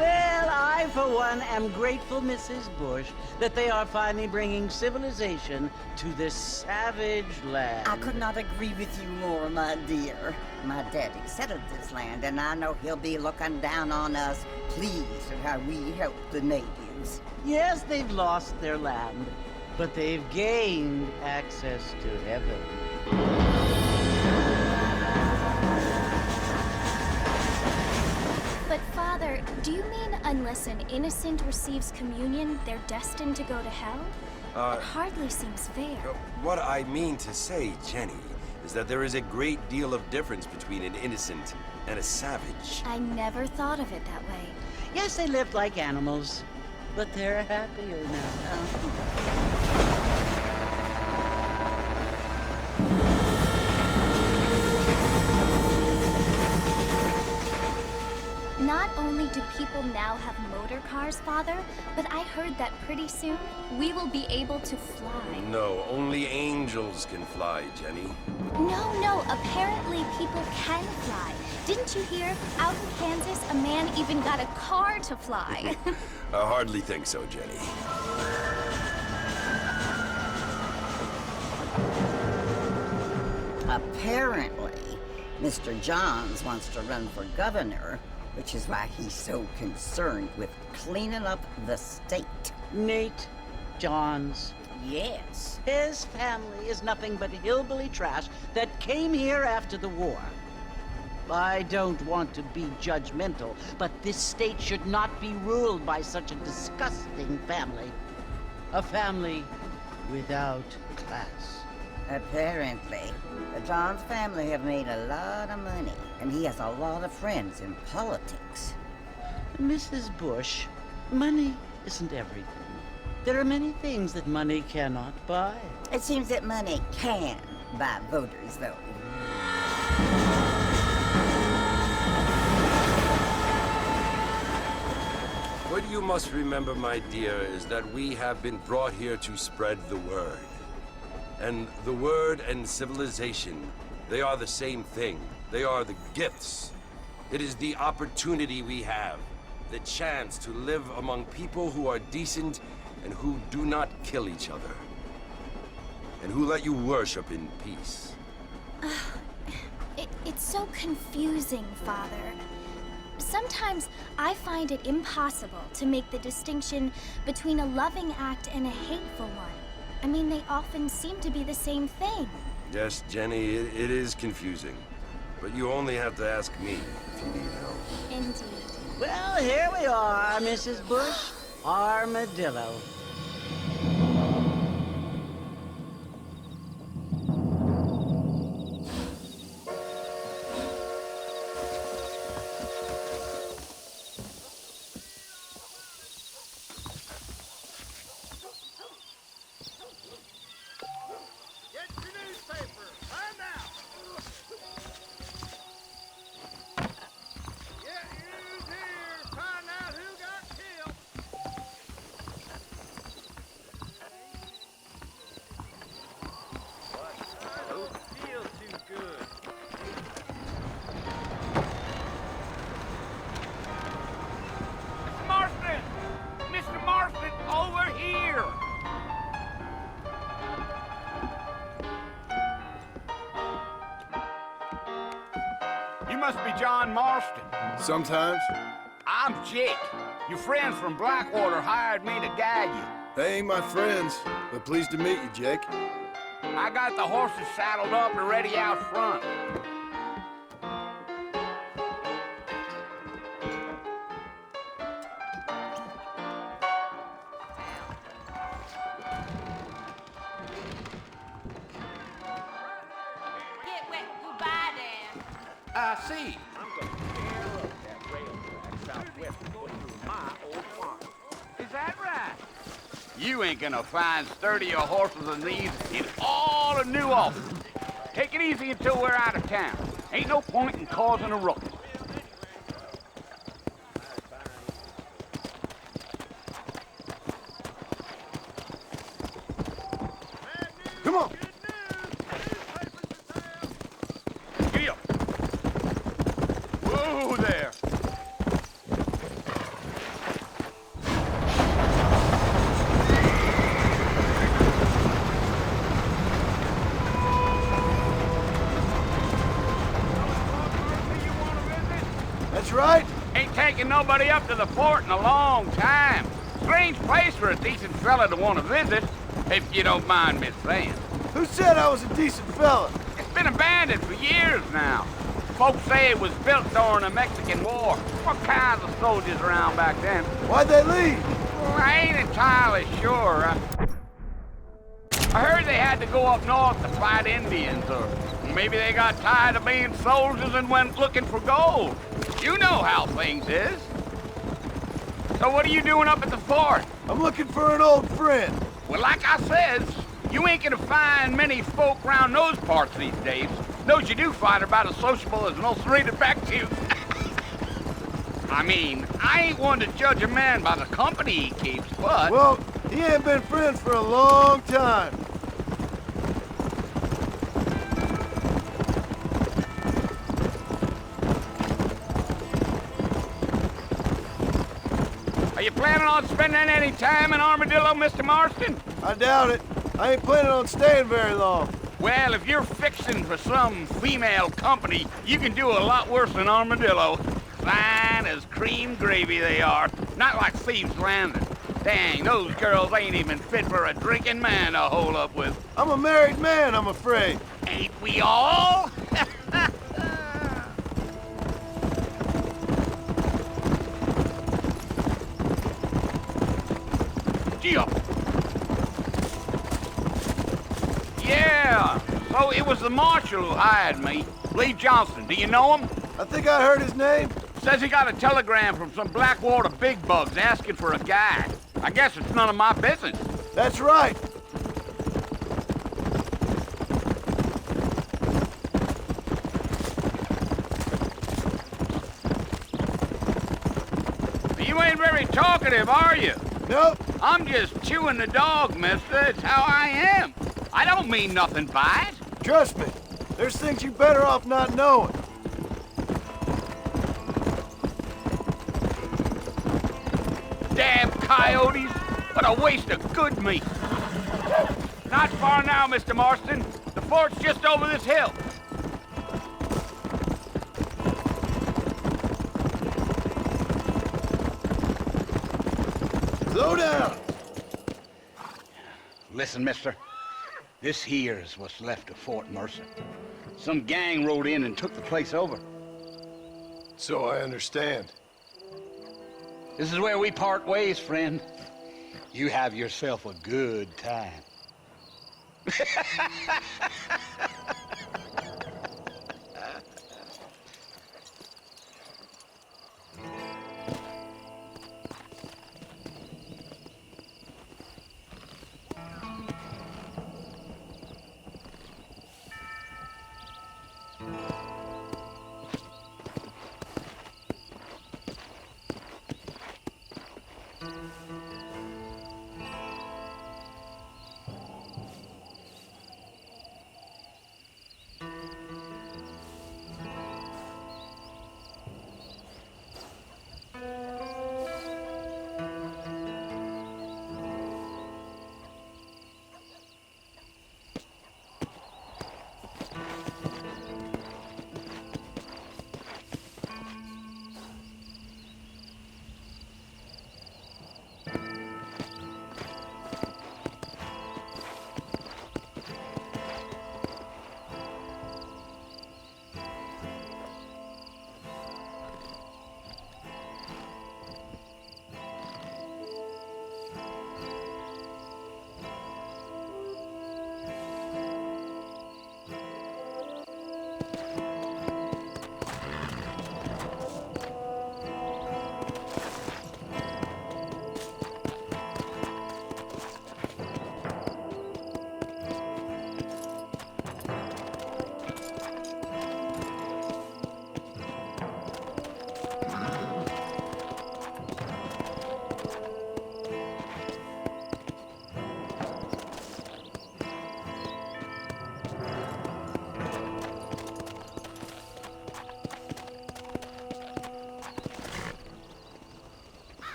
Well, I, for one, am grateful, Mrs. Bush, that they are finally bringing civilization to this savage land. I could not agree with you more, my dear. My daddy settled this land, and I know he'll be looking down on us, pleased at how we help the natives. Yes, they've lost their land, but they've gained access to heaven. But Father, do you mean unless an innocent receives communion, they're destined to go to hell? It hardly seems fair. What I mean to say, Jenny, is that there is a great deal of difference between an innocent and a savage. I never thought of it that way. Yes, they lived like animals, but they're happier now. Not only do people now have motor cars, Father, but I heard that pretty soon we will be able to fly. No, only angels can fly, Jenny. No, apparently people can fly. Didn't you hear? Out in Kansas, a man even got a car to fly. I hardly think so, Jenny. Apparently, Mr. Johns wants to run for governor, which is why he's so concerned with cleaning up the state. Nate Johns. Yes. His family is nothing but hillbilly trash that came here after the war. I don't want to be judgmental, but this state should not be ruled by such a disgusting family. A family without class. Apparently, the Johns family have made a lot of money, and he has a lot of friends in politics. Mrs. Bush, money isn't everything. There are many things that money cannot buy. It seems that money can buy voters, though. What you must remember, my dear, is that we have been brought here to spread the word. And the word and civilization, they are the same thing. They are the gifts. It is the opportunity we have, the chance to live among people who are decent and who do not kill each other. And who let you worship in peace. It's so confusing, Father. Sometimes I find it impossible to make the distinction between a loving act and a hateful one. I mean, they often seem to be the same thing. Yes, Jenny, it is confusing. But you only have to ask me if you need help. Indeed. Well, here we are, Mrs. Bush. Armadillo. You must be John Marston. Sometimes. I'm Jake. Your friends from Blackwater hired me to guide you. They ain't my friends, but pleased to meet you, Jake. I got the horses saddled up and ready out front. Get wet, goodbye, Dan. I see. I'm gonna tear up that rail track southwest and go through my old farm. Is that right? You ain't gonna find sturdier horses than these in all of New Albany. Take it easy until we're out of town. Ain't no point in causing a ruckus. Come on. Giddy up. Whoa there. taken nobody up to the fort in a long time. Strange place for a decent fella to want to visit, if you don't mind me saying. Who said I was a decent fella? It's been abandoned for years now. Folks say it was built during the Mexican War. What kinds of soldiers around back then? Why'd they leave? Well, I ain't entirely sure. I heard they had to go up north to fight Indians, or maybe they got tired of being soldiers and went looking for gold. You know how things is. So what are you doing up at the fort? I'm looking for an old friend. Well, like I says, you ain't gonna find many folk around those parts these days. Those you do find are about as sociable as an ulcerated back tooth. I mean, I ain't one to judge a man by the company he keeps, but... Well, he ain't been friends for a long time. Are you planning on spending any time in Armadillo, Mr. Marston? I doubt it. I ain't planning on staying very long. Well, if you're fixing for some female company, you can do a lot worse than Armadillo. Fine as cream gravy they are. Not like Thieves' Landing. Dang, those girls ain't even fit for a drinking man to hole up with. I'm a married man, I'm afraid. Ain't we all? Gee up. Yeah, so it was the marshal who hired me. Lee Johnson, do you know him? I think I heard his name. Says he got a telegram from some Blackwater big bugs asking for a guide. I guess it's none of my business. That's right. You ain't very talkative, are you? Nope. I'm just chewing the dog, mister. It's how I am. I don't mean nothing by it. Trust me. There's things you better off not knowing. Damn coyotes! What a waste of good meat! Not far now, Mr. Marston. The fort's just over this hill. Slow down. Listen, mister. This here's what's left of Fort Mercer. Some gang rode in and took the place over. So I understand. This is where we part ways, friend. You have yourself a good time.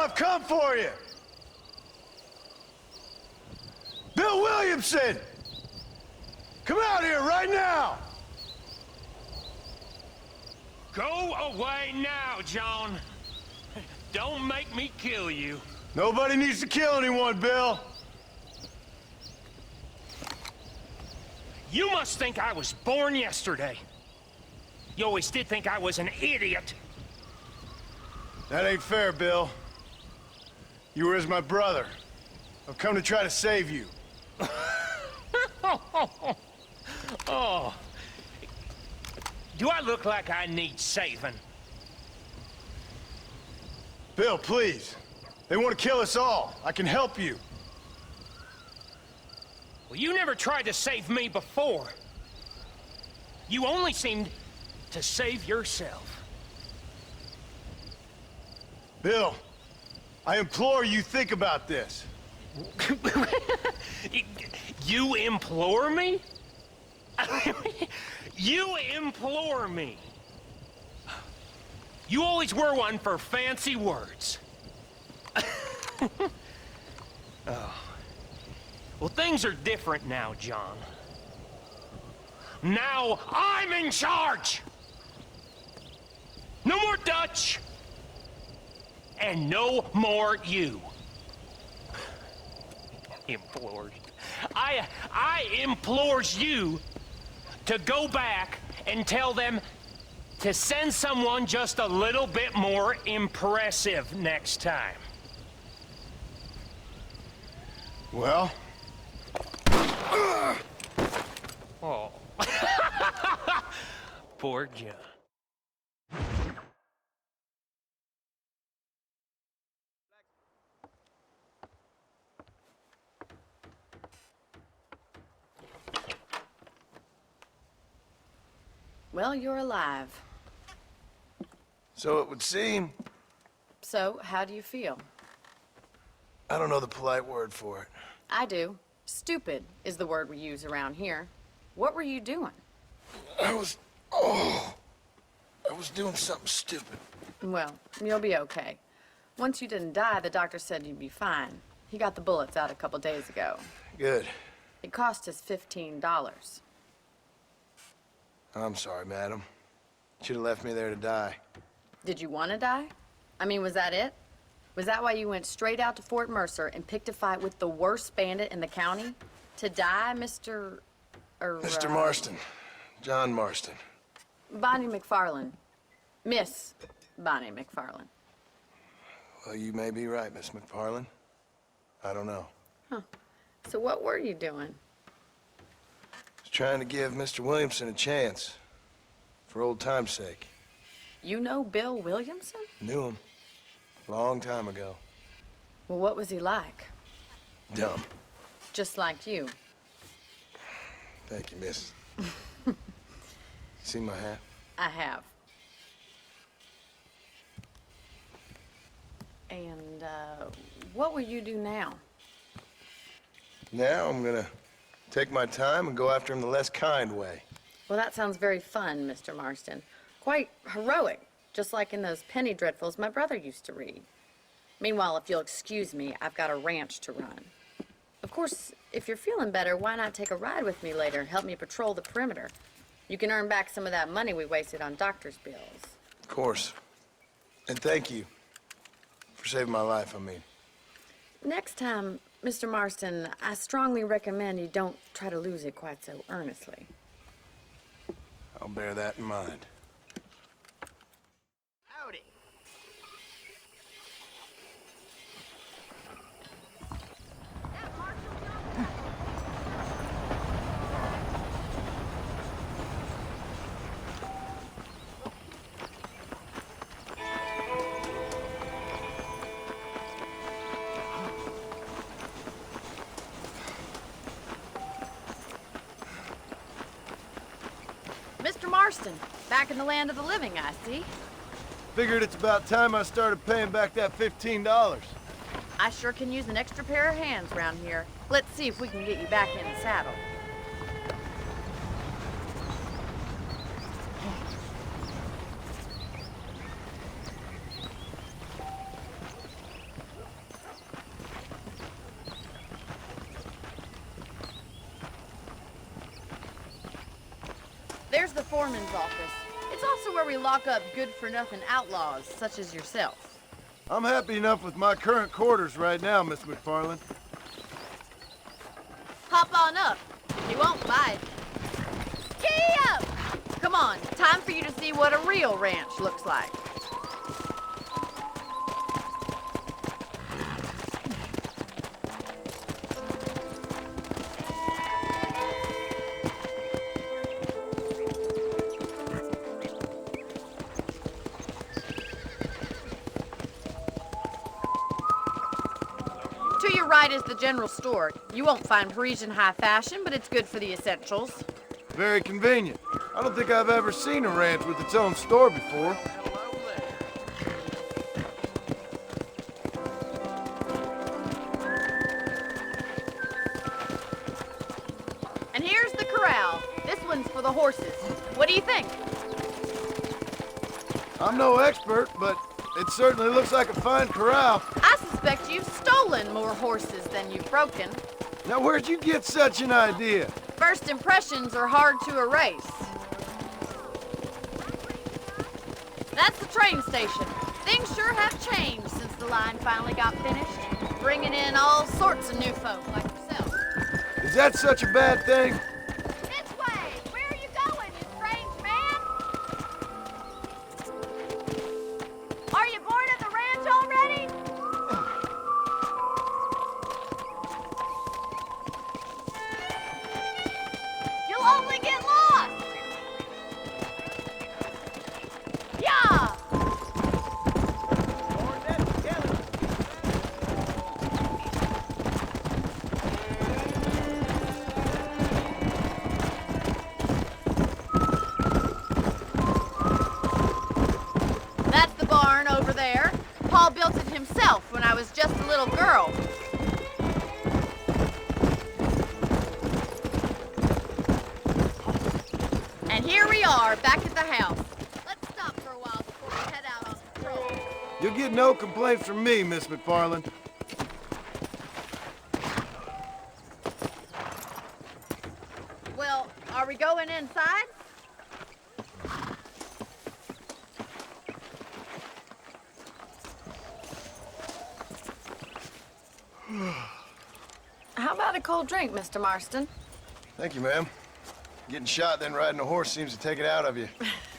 I've come for you! Bill Williamson! Come out here right now! Go away now, John. Don't make me kill you. Nobody needs to kill anyone, Bill. You must think I was born yesterday. You always did think I was an idiot. That ain't fair, Bill. You were as my brother. I've come to try to save you. Oh. Do I look like I need saving? Bill, please. They want to kill us all. I can help you. Well, you never tried to save me before. You only seemed to save yourself. Bill, I implore you think about this. You implore me? You implore me. You always were one for fancy words. Oh. Well, things are different now, John. Now I'm in charge! No more Dutch! And no more you. Implores. I implores you to go back and tell them to send someone just a little bit more impressive next time. Well? Oh. Poor John. Well, you're alive. So it would seem. So, how do you feel? I don't know the polite word for it. I do. Stupid is the word we use around here. What were you doing? I was doing something stupid. Well, you'll be okay. Once you didn't die, the doctor said you'd be fine. He got the bullets out a couple days ago. Good. It cost us $15. I'm sorry, madam. Should have left me there to die. Did you want to die? I mean, was that it? Was that why you went straight out to Fort Mercer and picked a fight with the worst bandit in the county? To die, Mr. Mr. Marston. John Marston. Bonnie McFarland. Miss Bonnie McFarland. Well, you may be right, Miss McFarland. I don't know. Huh. So what were you doing? I was trying to give Mr. Williamson a chance. For old time's sake. You know Bill Williamson? Knew him. Long time ago. Well, what was he like? Dumb. Just like you. Thank you, miss. See my hat? I have. And, what will you do now? Now I'm gonna take my time and go after him the less kind way. Well, that sounds very fun, Mr. Marston. Quite heroic, just like in those penny dreadfuls my brother used to read. Meanwhile, if you'll excuse me, I've got a ranch to run. Of course, if you're feeling better, why not take a ride with me later? Help me patrol the perimeter. You can earn back some of that money we wasted on doctor's bills. Of course. And thank you for saving my life, I mean. Next time, Mr. Marston, I strongly recommend you don't try to lose it quite so earnestly. I'll bear that in mind. Howdy. Mr. Marston, back in the land of the living, I see. Figured it's about time I started paying back that $15. I sure can use an extra pair of hands around here. Let's see if we can get you back in the saddle. here's the foreman's office. It's also where we lock up good-for-nothing outlaws, such as yourself. I'm happy enough with my current quarters right now, Miss McFarland. Hop on up. He won't bite. Giddy up! Come on, time for you to see what a real ranch looks like. To your right is the general store. You won't find Parisian high fashion, but it's good for the essentials. Very convenient. I don't think I've ever seen a ranch with its own store before. And here's the corral. This one's for the horses. What do you think? I'm no expert, but it certainly looks like a fine corral. I suspect you've stolen more horses than you've broken. Now, where'd you get such an idea? First impressions are hard to erase. That's the train station. Things sure have changed since the line finally got finished, bringing in all sorts of new folk like yourself. Is that such a bad thing? This way! Where are you going, you strange man? Are you bored of the ranch already? You'll only get lost! Yeah! That's the barn over there. Paul built it himself when I was just a little girl. And here we are, back at the house. Let's stop for a while before we head out on patrol. You'll get no complaints from me, Miss McFarland. Well, are we going inside? How about a cold drink, Mr. Marston? Thank you, ma'am. Getting shot, then riding a horse seems to take it out of you.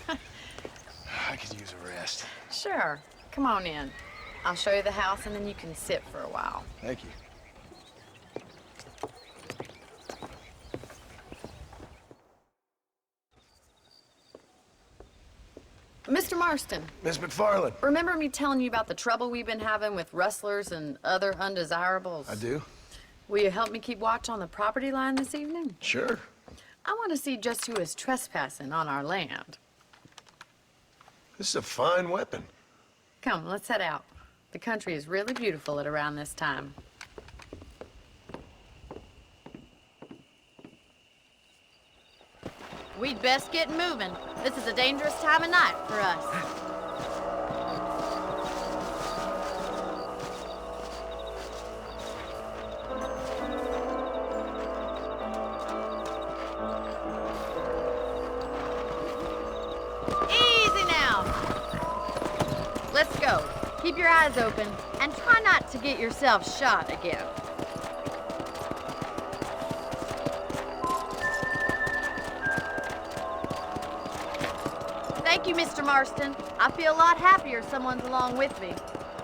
I could use a rest. Sure. Come on in. I'll show you the house and then you can sit for a while. Thank you. Mr. Marston, Miss McFarland. remember me telling you about the trouble we've been having with rustlers and other undesirables? I do? Will you help me keep watch on the property line this evening? Sure. I want to see just who is trespassing on our land. This is a fine weapon. Come, let's head out. The country is really beautiful at around this time. We'd best get moving. This is a dangerous time of night for us. Easy now. Let's go. Keep your eyes open and try not to get yourself shot again. Thank you, Mr. Marston. I feel a lot happier someone's along with me.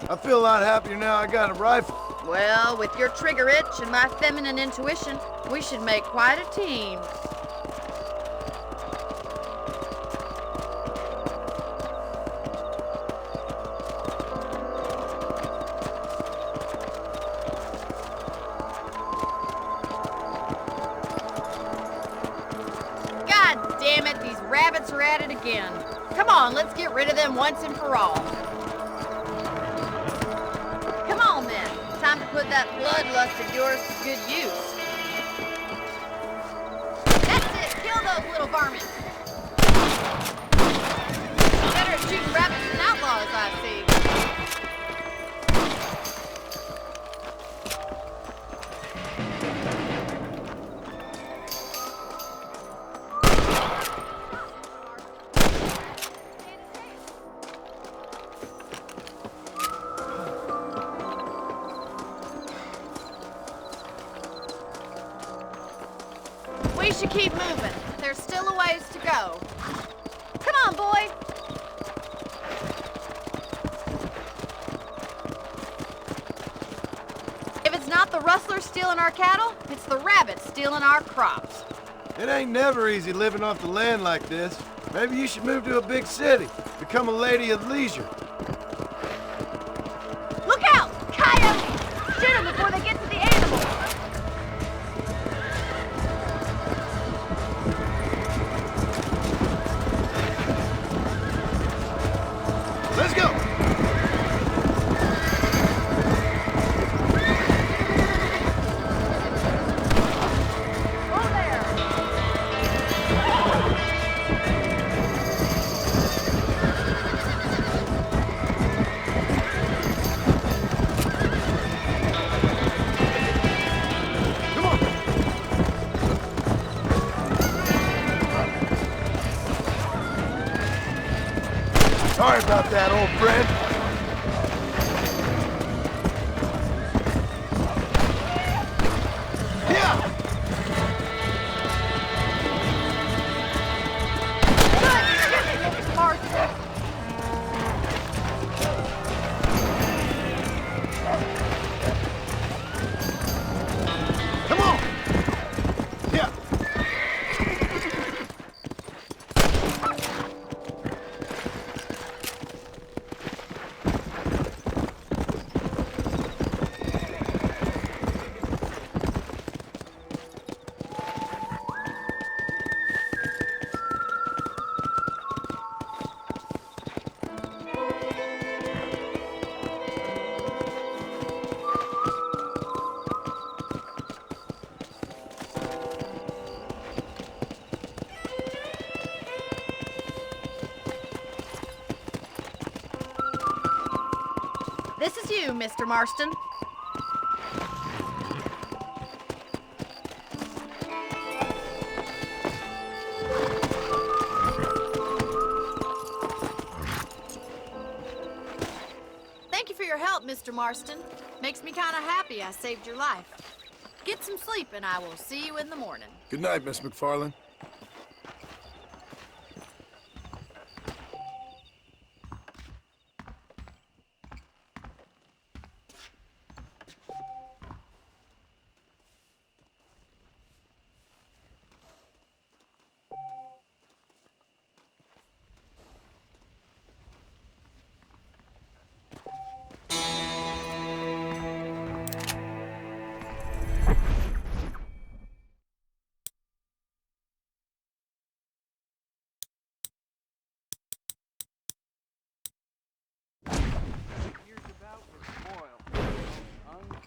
I feel a lot happier now I got a rifle. Well, with your trigger itch and my feminine intuition, we should make quite a team. God damn it, these rabbits are at it again. Come on, let's get rid of them once and for all. Come on then, time to put that bloodlust of yours to good use. That's it, kill those little varmints. Better at shooting rabbits than outlaws, I see. should keep moving. There's still a ways to go. Come on, boy. If it's not the rustlers stealing our cattle, it's the rabbits stealing our crops. It ain't never easy living off the land like this. Maybe you should move to a big city. Become a lady of leisure. Look out! Coyotes! Shoot them before they get to the animals! Let's go! Whoa there! Come on! Sorry about that, old friend. Yeah! Good shooting, Mr. Marston! Come on! Yeah! This is you, Mr. Marston. Thank you for your help, Mr. Marston. Makes me kind of happy I saved your life. Get some sleep and I will see you in the morning. Good night, Miss McFarland.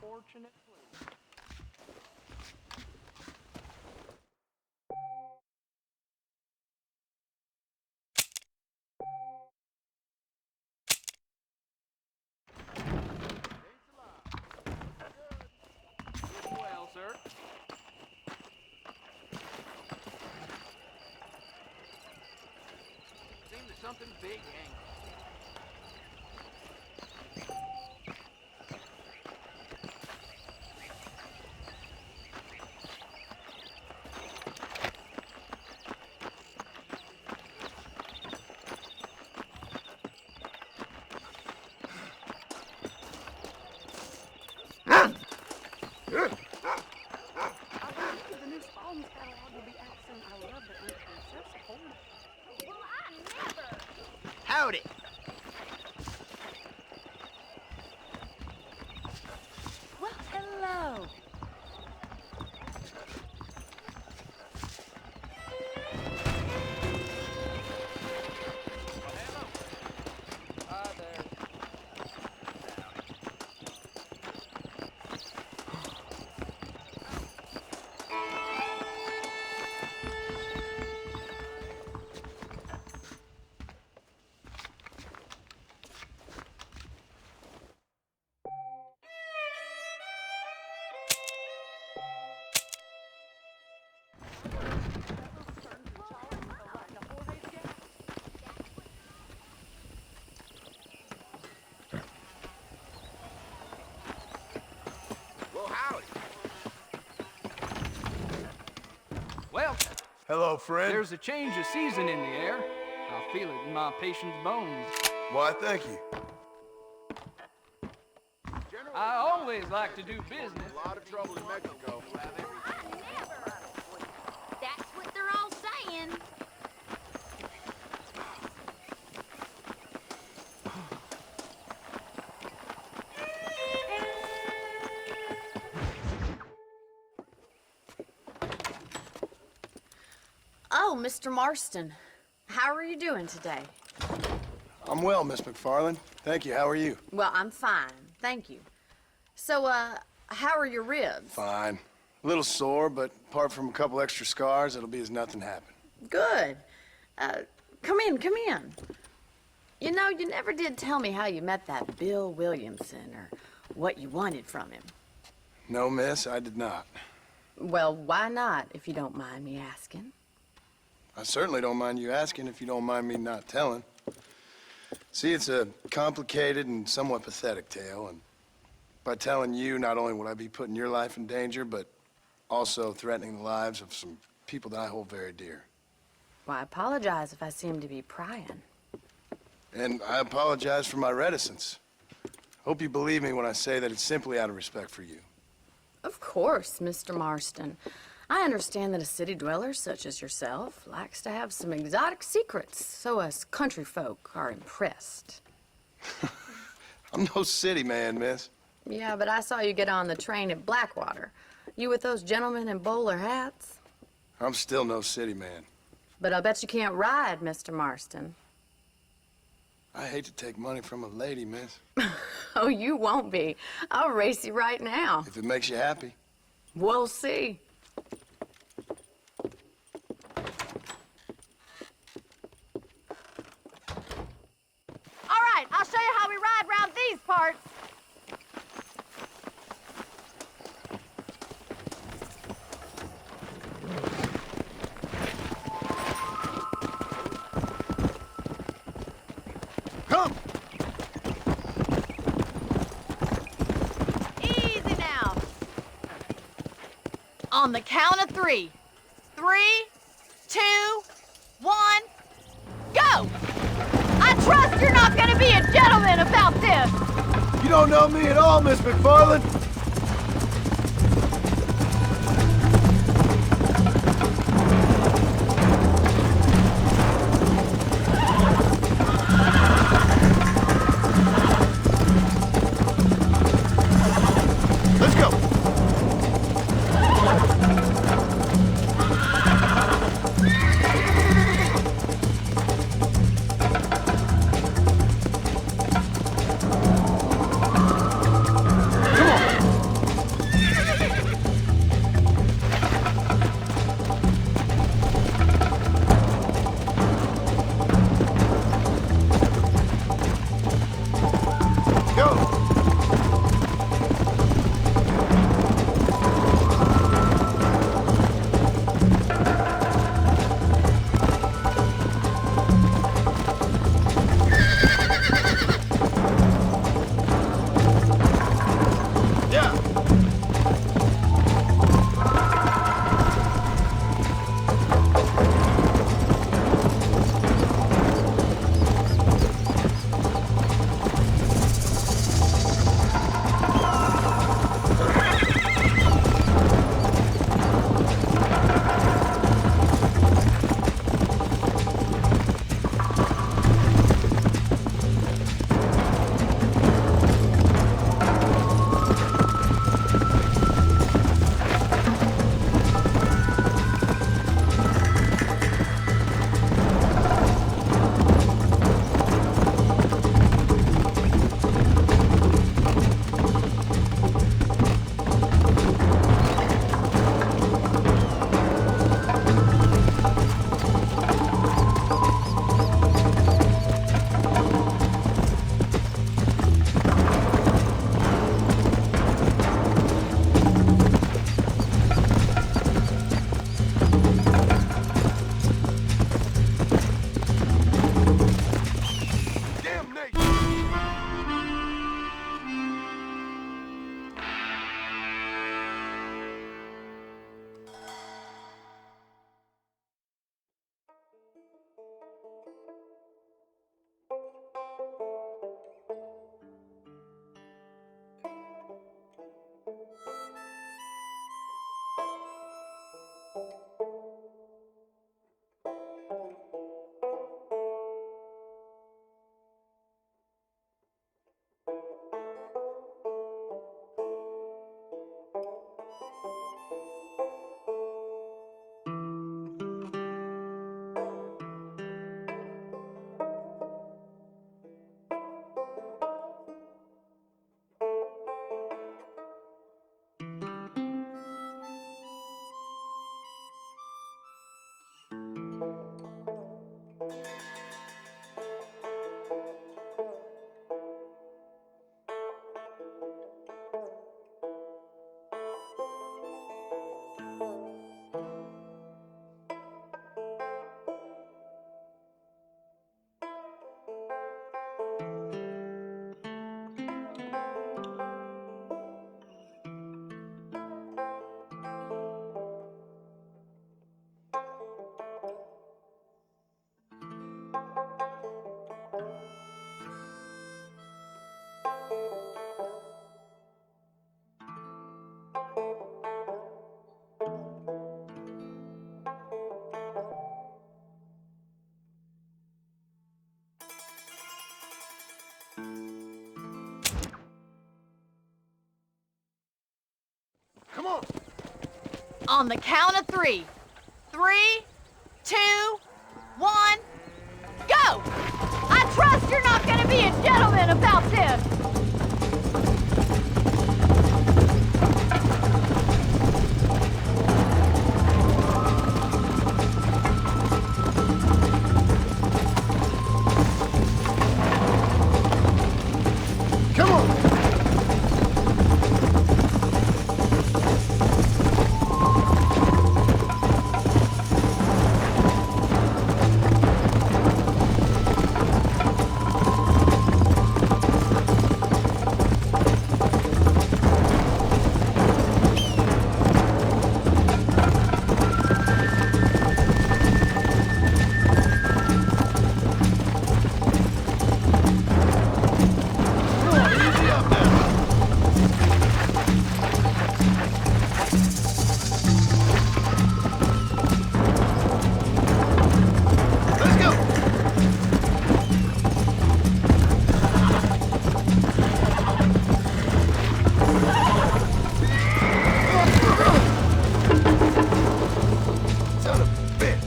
Unfortunately. Well, sir. Seems there's something big hanging. Howdy. Hello, friend. There's a change of season in the air. I feel it in my patient's bones. Why, thank you. I always like to do business. A lot of trouble in Mexico. That's what they're all saying. Oh, Mr. Marston. How are you doing today? I'm well, Miss McFarland. Thank you. How are you? Well, I'm fine. Thank you. So, how are your ribs? Fine. A little sore, but apart from a couple extra scars, it'll be as nothing happened. Good. Come in, come in. You know, you never did tell me how you met that Bill Williamson or what you wanted from him. No, miss, I did not. Well, why not, if you don't mind me asking? I certainly don't mind you asking if you don't mind me not telling. See, it's a complicated and somewhat pathetic tale, and by telling you, not only would I be putting your life in danger, but also threatening the lives of some people that I hold very dear. Well, I apologize if I seem to be prying. And I apologize for my reticence. Hope you believe me when I say that it's simply out of respect for you. Of course, Mr. Marston. I understand that a city dweller such as yourself likes to have some exotic secrets, so us country folk are impressed. I'm no city man, miss. Yeah, but I saw you get on the train at Blackwater. You with those gentlemen in bowler hats? I'm still no city man. But I'll bet you can't ride, Mr. Marston. I hate to take money from a lady, miss. Oh, you won't be. I'll race you right now. If it makes you happy. We'll see. All right, I'll show you how we ride round these parts. Come! Easy now. On the count of 3. 3, 2, 1, go! I trust you're not gonna be a gentleman about this. You don't know me at all, Miss McFarland. Let's go. Come on. On the count of 3. 3, 2, 1, go! I trust you're not gonna be a gentleman about this! Come on! Son of a bitch!